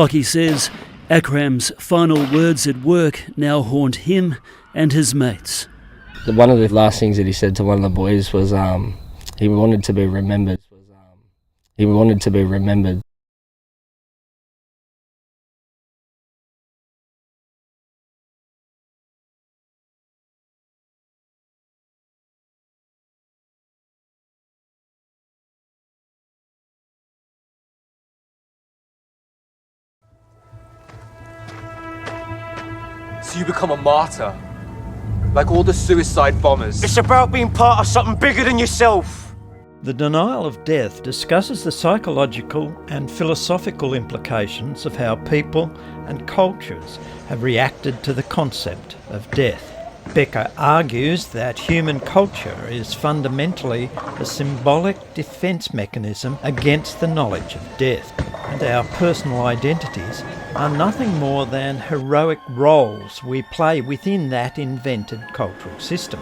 Locke says Akram's final words at work now haunt him and his mates. One of the last things that he said to one of the boys was he wanted to be remembered. He wanted to be remembered. So you become a martyr, like all the suicide bombers. It's about being part of something bigger than yourself. The denial of death discusses the psychological and philosophical implications of how people and cultures have reacted to the concept of death. Becker argues that human culture is fundamentally a symbolic defence mechanism against the knowledge of death, and our personal identities are nothing more than heroic roles we play within that invented cultural system.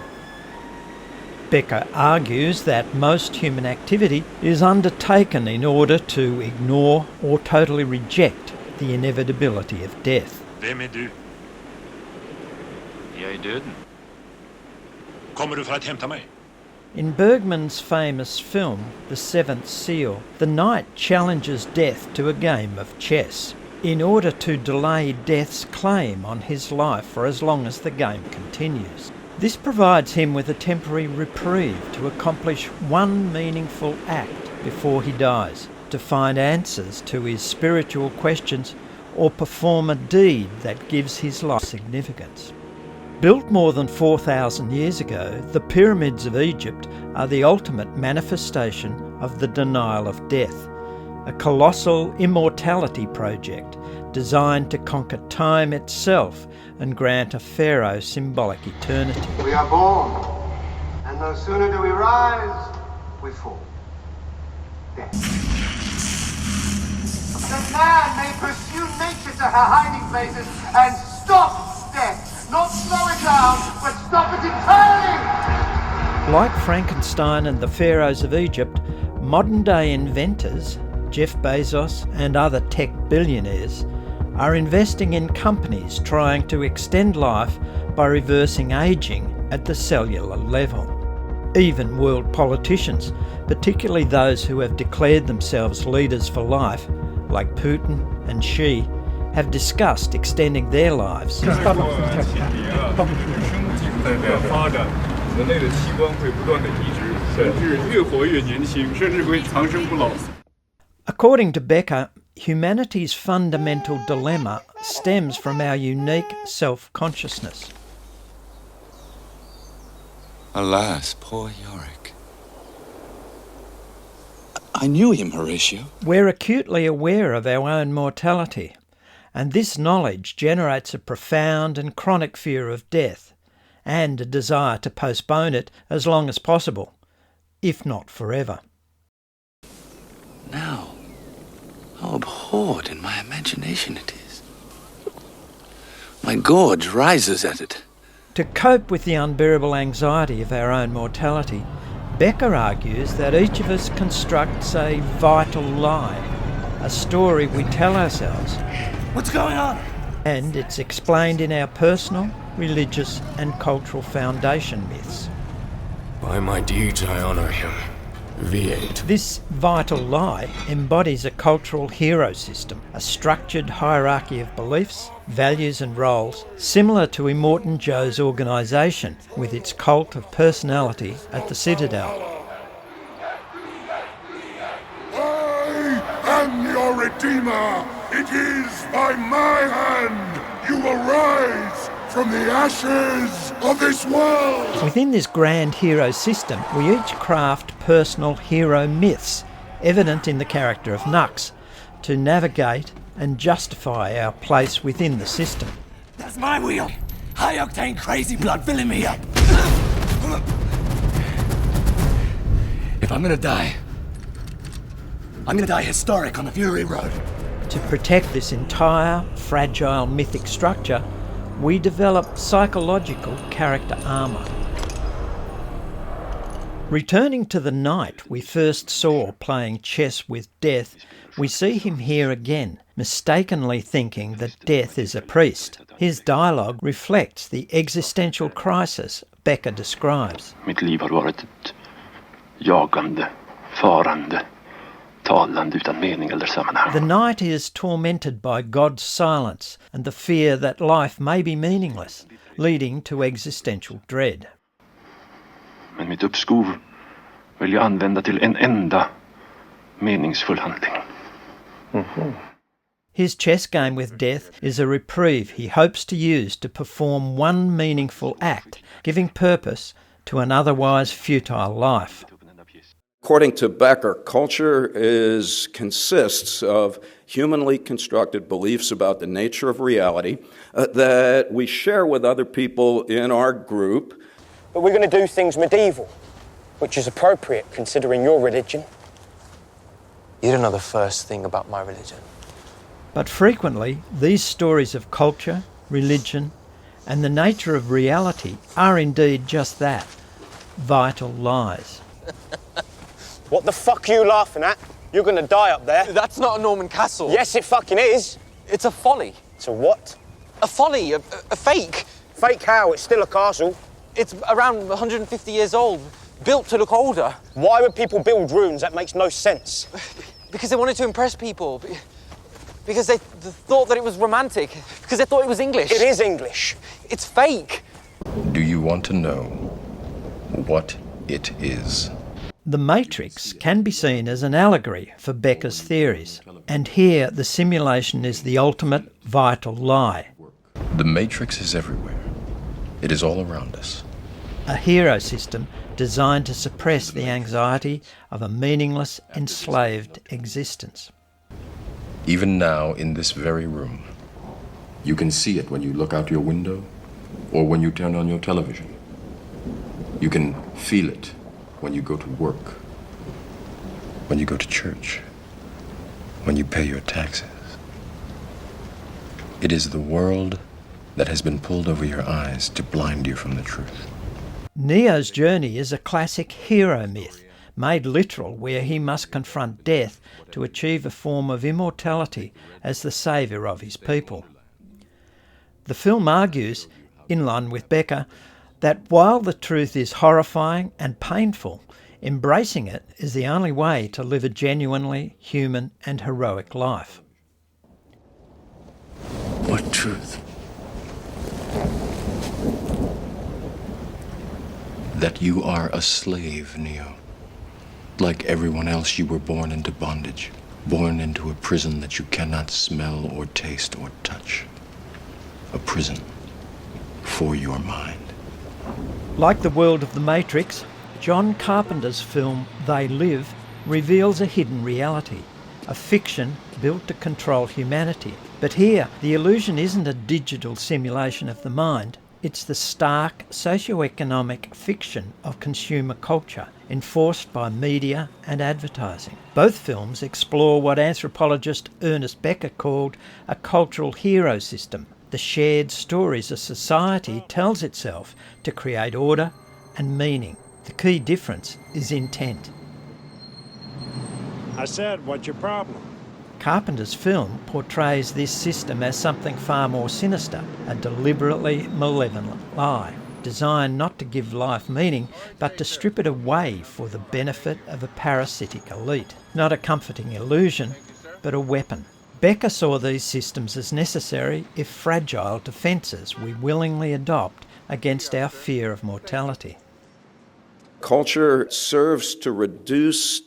Becker argues that most human activity is undertaken in order to ignore or totally reject the inevitability of death. Vem är du? Jag är döden. Kommer du för att hämta mig? In Bergman's famous film, The Seventh Seal, the knight challenges death to a game of chess in order to delay death's claim on his life for as long as the game continues. This provides him with a temporary reprieve to accomplish one meaningful act before he dies, to find answers to his spiritual questions or perform a deed that gives his life significance. Built more than 4,000 years ago, the pyramids of Egypt are the ultimate manifestation of the denial of death, a colossal immortality project designed to conquer time itself and grant a pharaoh symbolic eternity. We are born, and no sooner do we rise, we fall. Death. The man may pursue nature to her hiding places and stop death. Not slow it down, but stop it entirely! Like Frankenstein and the pharaohs of Egypt, modern-day inventors, Jeff Bezos and other tech billionaires, are investing in companies trying to extend life by reversing ageing at the cellular level. Even world politicians, particularly those who have declared themselves leaders for life, like Putin and Xi, have discussed extending their lives. According to Becker, humanity's fundamental dilemma stems from our unique self-consciousness. Alas, poor Yorick. I knew him, Horatio. We're acutely aware of our own mortality, and this knowledge generates a profound and chronic fear of death, and a desire to postpone it as long as possible, if not forever. Now, how abhorred in my imagination it is. My gorge rises at it. To cope with the unbearable anxiety of our own mortality, Becker argues that each of us constructs a vital lie, a story we tell ourselves. What's going on? And it's explained in our personal, religious and cultural foundation myths. By my deeds I honour him. V8. This vital lie embodies a cultural hero system, a structured hierarchy of beliefs, values and roles, similar to Immortan Joe's organisation with its cult of personality at the Citadel. I am your Redeemer! It is by my hand you will rise from the ashes of this world! Within this grand hero system, we each craft personal hero myths, evident in the character of Nux, to navigate and justify our place within the system. That's my wheel! High-octane crazy blood filling me up! If I'm gonna die historic on the Fury Road. To protect this entire, fragile mythic structure, we develop psychological character armour. Returning to the knight we first saw playing chess with death, we see him here again, mistakenly thinking that death is a priest. His dialogue reflects the existential crisis Becker describes. Mitt liv har varit ett jagande, farande, talande utan mening eller sammanhang. The knight is tormented by God's silence and the fear that life may be meaningless, leading to existential dread. Men mitt uppskov vill jag använda till en enda meningsfull handling. His chess game with death is a reprieve he hopes to use to perform one meaningful act, giving purpose to an otherwise futile life. According to Becker, culture consists of humanly constructed beliefs about the nature of reality that we share with other people in our group. But we're going to do things medieval, which is appropriate considering your religion. You don't know the first thing about my religion. But frequently, these stories of culture, religion, and the nature of reality are indeed just that, vital lies. What the fuck are you laughing at? You're going to die up there. That's not a Norman castle. Yes, it fucking is. It's a folly. It's a what? A folly, a fake. Fake how? It's still a castle. It's around 150 years old, built to look older. Why would people build ruins? That makes no sense. Because they wanted to impress people. Because they thought that it was romantic. Because they thought it was English. It is English. It's fake. Do you want to know what it is? The Matrix can be seen as an allegory for Becker's theories, and here the simulation is the ultimate vital lie. The Matrix is everywhere. It is all around us. A hero system designed to suppress the anxiety of a meaningless, enslaved existence. Even now, in this very room, you can see it when you look out your window or when you turn on your television. You can feel it when you go to work, when you go to church, when you pay your taxes. It is the world that has been pulled over your eyes to blind you from the truth. Neo's journey is a classic hero myth, made literal, where he must confront death to achieve a form of immortality as the saviour of his people. The film argues, in line with Becker, that while the truth is horrifying and painful, embracing it is the only way to live a genuinely human and heroic life. What truth? That you are a slave, Neo. Like everyone else, you were born into bondage, born into a prison that you cannot smell or taste or touch. A prison for your mind. Like the world of the Matrix, John Carpenter's film They Live reveals a hidden reality, a fiction built to control humanity. But here, the illusion isn't a digital simulation of the mind, it's the stark socio-economic fiction of consumer culture, enforced by media and advertising. Both films explore what anthropologist Ernest Becker called a cultural hero system, the shared stories a society tells itself to create order and meaning. The key difference is intent. I said, what's your problem? Carpenter's film portrays this system as something far more sinister, a deliberately malevolent lie, designed not to give life meaning, but to strip it away for the benefit of a parasitic elite. Not a comforting illusion, but a weapon. Becker saw these systems as necessary, if fragile, defences we willingly adopt against our fear of mortality. Culture serves to reduce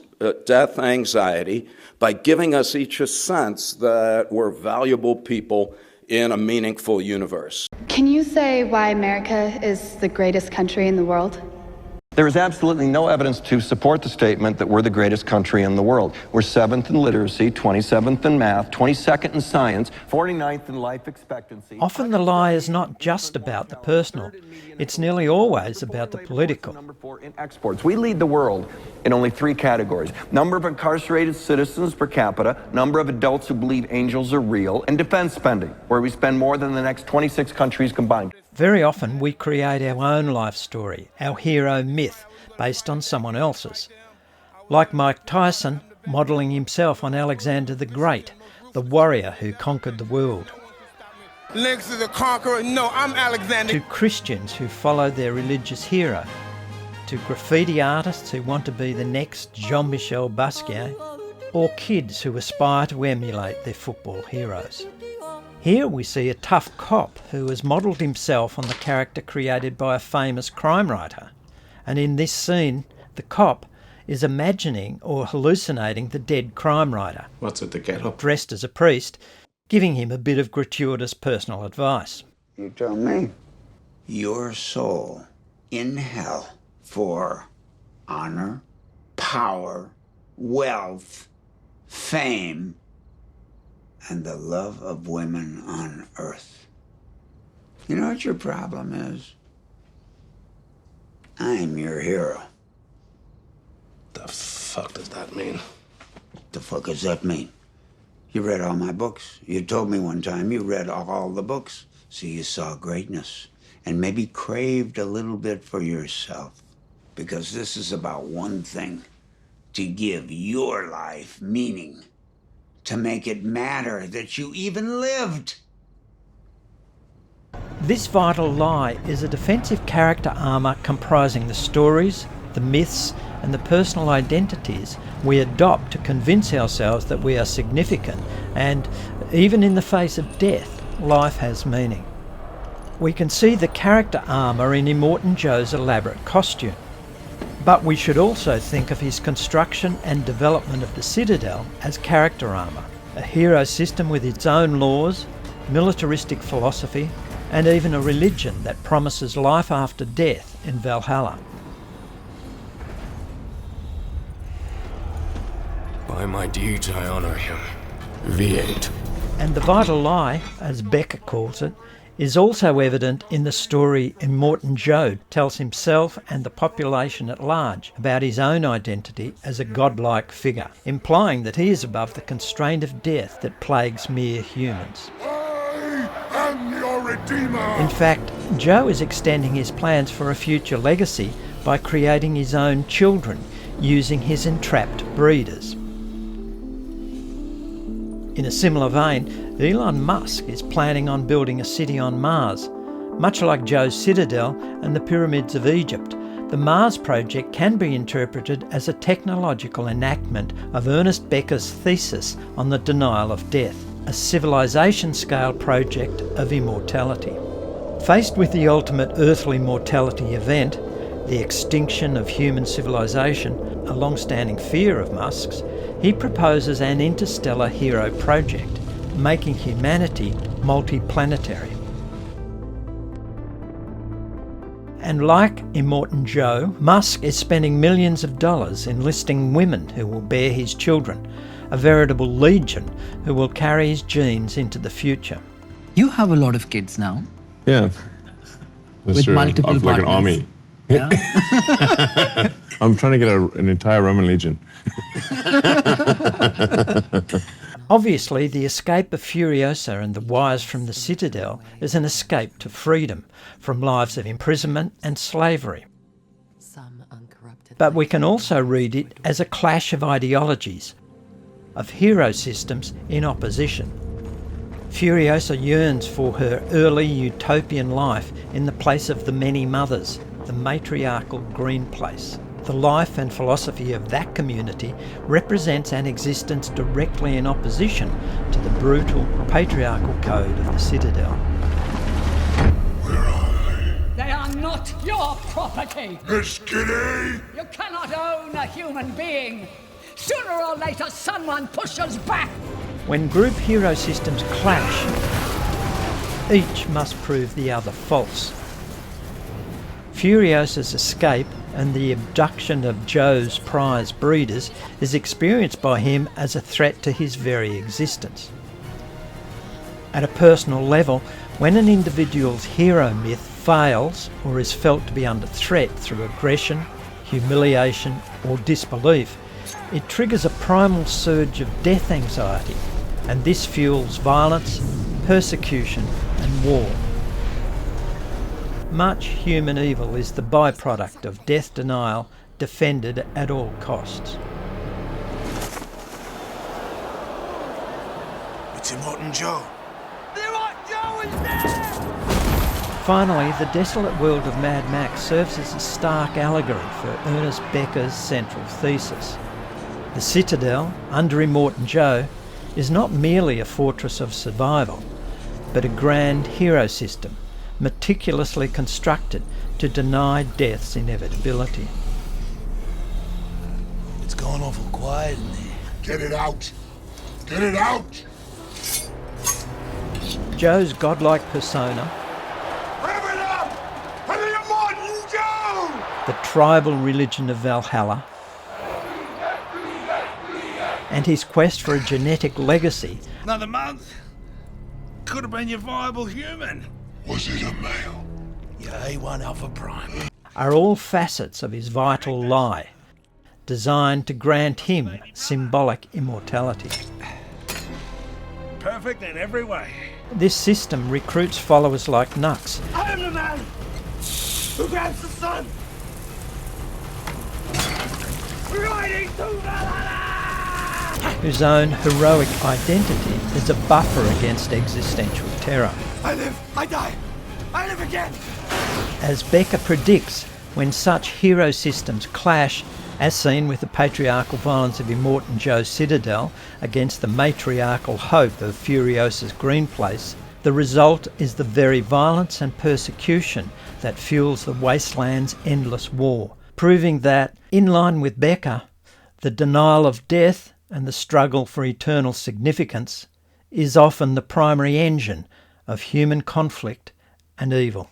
death anxiety by giving us each a sense that we're valuable people in a meaningful universe. Can you say why America is the greatest country in the world? There is absolutely no evidence to support the statement that we're the greatest country in the world. We're 7th in literacy, 27th in math, 22nd in science, 49th in life expectancy. Often the lie is not just about the personal. It's nearly always about the political. Number 4 in exports. We lead the world in only 3 categories: number of incarcerated citizens per capita, number of adults who believe angels are real, and defense spending, where we spend more than the next 26 countries combined. Very often we create our own life story, our hero myth, based on someone else's. Like Mike Tyson, modelling himself on Alexander the Great, the warrior who conquered the world. Links to the conqueror? No, I'm Alexander. To Christians who follow their religious hero. To graffiti artists who want to be the next Jean-Michel Basquiat. Or kids who aspire to emulate their football heroes. Here we see a tough cop who has modelled himself on the character created by a famous crime writer. And in this scene, the cop is imagining or hallucinating the dead crime writer. What's with the get-up? Dressed as a priest, giving him a bit of gratuitous personal advice. You tell me. Your soul in hell for honor, power, wealth, fame, and the love of women on earth. You know what your problem is? I'm your hero. The fuck does that mean? The fuck does that mean? You read all my books. You told me one time you read all the books. So you saw greatness and maybe craved a little bit for yourself. Because this is about one thing. To give your life meaning. To make it matter that you even lived. This vital lie is a defensive character armour comprising the stories, the myths, and the personal identities we adopt to convince ourselves that we are significant and, even in the face of death, life has meaning. We can see the character armour in Immortan Joe's elaborate costume. But we should also think of his construction and development of the Citadel as character armour, a hero system with its own laws, militaristic philosophy, and even a religion that promises life after death in Valhalla. By my deeds I honour him. V8. And the vital lie, as Becker calls it, is also evident in the story Immortan Joe tells himself and the population at large about his own identity as a godlike figure, implying that he is above the constraint of death that plagues mere humans. I am your redeemer! In fact, Joe is extending his plans for a future legacy by creating his own children, using his entrapped breeders. In a similar vein, Elon Musk is planning on building a city on Mars. Much like Joe's Citadel and the Pyramids of Egypt, the Mars project can be interpreted as a technological enactment of Ernest Becker's thesis on the denial of death, a civilization-scale project of immortality. Faced with the ultimate earthly mortality event, the extinction of human civilization, a long-standing fear of Musk's, he proposes an interstellar hero project, making humanity multiplanetary. And like Immortan Joe, Musk is spending millions of dollars enlisting women who will bear his children, a veritable legion who will carry his genes into the future. You have a lot of kids now. Yeah. With multiple like an army. Yeah. I'm trying to get an entire Roman legion. Obviously, the escape of Furiosa and the wires from the Citadel is an escape to freedom from lives of imprisonment and slavery. But we can also read it as a clash of ideologies, of hero systems in opposition. Furiosa yearns for her early utopian life in the place of the many mothers, the matriarchal green place. The life and philosophy of that community represents an existence directly in opposition to the brutal patriarchal code of the Citadel. They are not your property! Miss Kitty! You cannot own a human being! Sooner or later someone pushes back! When group hero systems clash, each must prove the other false. Furiosa's escape and the abduction of Joe's prize breeders is experienced by him as a threat to his very existence. At a personal level, when an individual's hero myth fails or is felt to be under threat through aggression, humiliation or disbelief, it triggers a primal surge of death anxiety, and this fuels violence, persecution and war. Much human evil is the byproduct of death denial defended at all costs. It's Immortan Joe. Finally, the desolate world of Mad Max serves as a stark allegory for Ernest Becker's central thesis. The Citadel, under Immortan Joe, is not merely a fortress of survival, but a grand hero system, meticulously constructed to deny death's inevitability. It's going awful quiet in there. Get it out! Get it out! Joe's godlike persona, Rev it up! For the Immortan Joe! the tribal religion of Valhalla, and his quest for a genetic legacy. Another month? Could have been your viable human. Was it a male? Your A1 Alpha Prime. Are all facets of his vital lie, designed to grant him symbolic immortality. Perfect in every way. This system recruits followers like Nux, I am the man who grabs the sun. Riding to Valhalla! whose own heroic identity is a buffer against existential terror. I live, I die, I live again. As Becker predicts, when such hero systems clash, as seen with the patriarchal violence of Immortan Joe's Citadel against the matriarchal hope of Furiosa's Green Place, the result is the very violence and persecution that fuels the wasteland's endless war, proving that, in line with Becker, the denial of death and the struggle for eternal significance is often the primary engine of human conflict and evil.